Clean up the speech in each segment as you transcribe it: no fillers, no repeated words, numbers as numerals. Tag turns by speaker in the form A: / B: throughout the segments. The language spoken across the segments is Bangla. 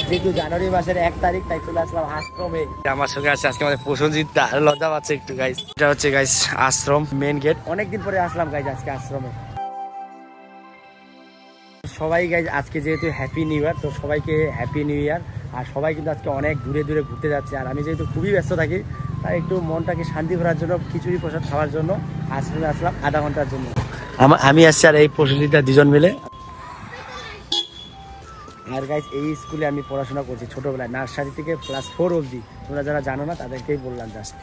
A: যেহেতু জানুয়ারি মাসের 1 তারিখ তাই চলে আসলাম আশ্রমে। আমার সঙ্গে আছে আজকে আমাদের প্রসেনজিৎ দা, লজ্জা পাচ্ছে একটু গাইস। এটা হচ্ছে গাইস আশ্রম মেন গেট। অনেকদিন পরে আসলাম গাইস আজকে আশ্রমে। সবাই গাইস আজকে যেহেতু হ্যাপি নিউ ইয়ার, তো সবাইকে হ্যাপি নিউ ইয়ার। আর সবাই কিন্তু আজকে অনেক দূরে দূরে ঘুরতে যাচ্ছে, আর আমি যেহেতু খুবই ব্যস্ত থাকি তাই একটু মনটাকে শান্তি করার জন্য খিচুড়ি প্রসাদ খাওয়ার জন্য আশ্রমে আসলাম আধা ঘন্টার জন্য। আমি আসছি আর এই প্রসেনজিৎ দা দুজন মিলে। আর গাইস এই স্কুলে আমি পড়াশোনা করছি ছোটবেলায়, নার্সারি থেকে ক্লাস 4 অবধি। তোমরা যারা জানো না তাদেরকেই বললাম জাস্ট।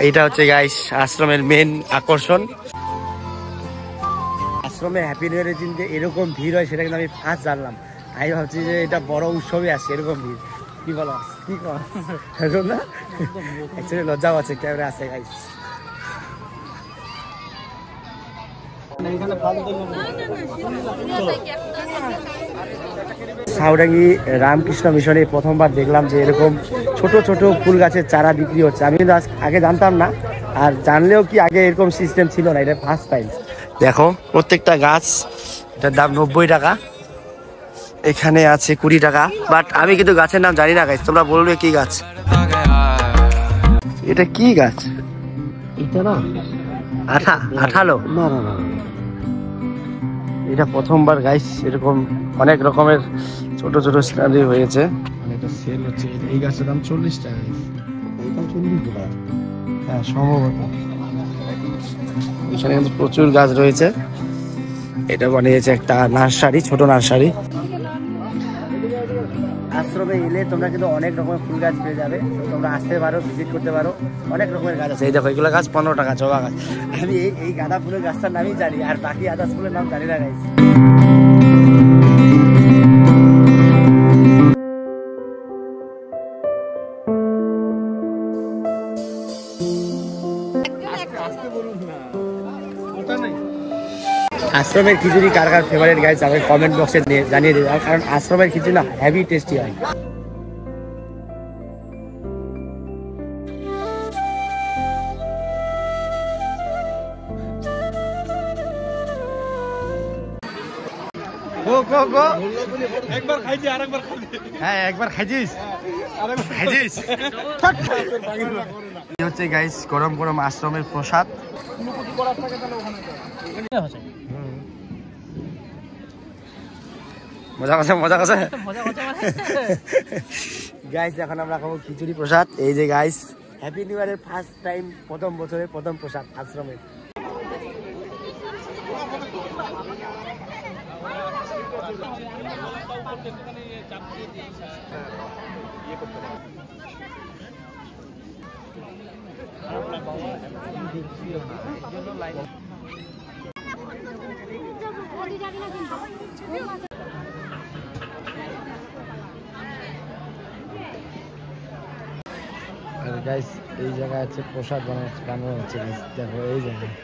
A: এইটা হচ্ছে গাইস আশ্রমের মেন আকর্ষণ। আশ্রমে হ্যাপি নিউ ইয়ারের দিন যে এরকম ভিড় হয় সেটা কিন্তু আমি ফার্স্ট জানলাম। আমি ভাবছি যে এটা বড় উৎসবে আসছে এরকম ভিড়। কি বলো, কি কর না অ্যাকচুয়ালি লজ্জাও আছে, ক্যামেরা আছে গাইস। সাউডাঙ্গি রামকৃষ্ণ মিশনে প্রথমবার দেখলাম যে এরকম ছোট ছোট ফুল গাছের চারা বিক্রি হচ্ছে। আমি কিন্তু আগে জানতাম না, আর জানলেও কি আগে এরকম সিস্টেম ছিল না, এটা ফার্স্ট টাইম। দেখো প্রত্যেকটা গাছ, এটার দাম 90 টাকা, এখানে আছে 20 টাকা। বাট আমি কিন্তু গাছের নাম জানি না গাছ, তোমরা বলবে কি গাছ এটা, কি গাছ এটা? না আঠালো, না না না, এটা প্রথমবার গাইস এরকম অনেক রকমের ছোট ছোট স্ট্যান্ডার্ড হয়েছে। এটা সেল হচ্ছে, এই গাছের দাম 40 টাকা। এটা 40 টাকা, হ্যাঁ সম্ভবত। এখানে কিন্তু প্রচুর গাছ রয়েছে। এটা বানিয়েছে একটা নার্সারি, ছোট নার্সারি। আশ্রমে এলে তোমরা কিন্তু অনেক রকমের ফুল গাছ পেয়ে যাবে, তোমরা আসতে পারো, ভিজিট করতে পারো। অনেক রকমের গাছ আছে। এই দেখো এগুলো গাছ 15 টাকা, জবা গাছ। আমি এই গাঁদা ফুলের গাছটার নামই জানি, আর বাকি আদার্স ফুলের নাম জানি না গাইস। আশ্রমের খিচুড়ি কার কার ফেভারিট গাইস আমাকে কমেন্ট বক্সে জানিয়ে দেবে, কারণ আশ্রমের খিচুড়ি না হেভি টেস্টি হয়। একবার খাইছি আরেকবার খাবি। হ্যাঁ একবার খাইছিস, আরেকবার খাইছিস। এই হচ্ছে গাইস গরম গরম আশ্রমের প্রসাদ। মজা আছে, মজা আছে গাইস। এখন আমরা খাবো খিচুড়ি প্রসাদ। এই যে গাইস হ্যাপি নিউ ইয়ারের ফার্স্ট টাইম, প্রথম বছরের প্রথম প্রসাদ আশ্রমে। আর গাইস এই জায়গায় আছে প্রসাদ বানানো হচ্ছে গাইস, দেখো এই জায়গায়।